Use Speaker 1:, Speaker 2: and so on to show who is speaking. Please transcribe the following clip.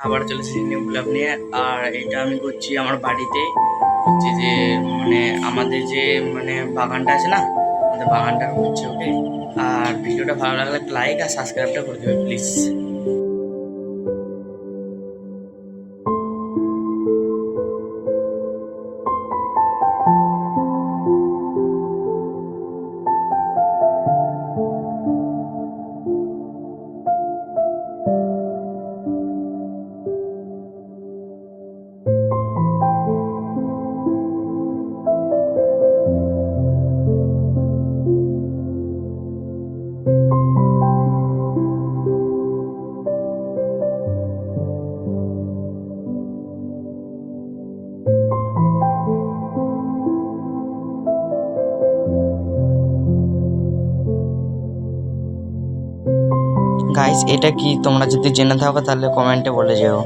Speaker 1: আবার চলে এসেছি নিউ ব্লগ নিয়ে। আর এটা আমি করছি আমার বাড়িতে, হচ্ছে যে মানে আমাদের যে মানে বাগানটা আছে না, আমাদের বাগানটা করছি। ওকে, আর ভিডিওটা ভালো লাগলে একটা লাইক আর সাবস্ক্রাইবটা করে দেবে প্লিজ। গাইস, এটা কি তোমরা যদি জেনে থাকো তাহলে কমেন্টে বলে যেও।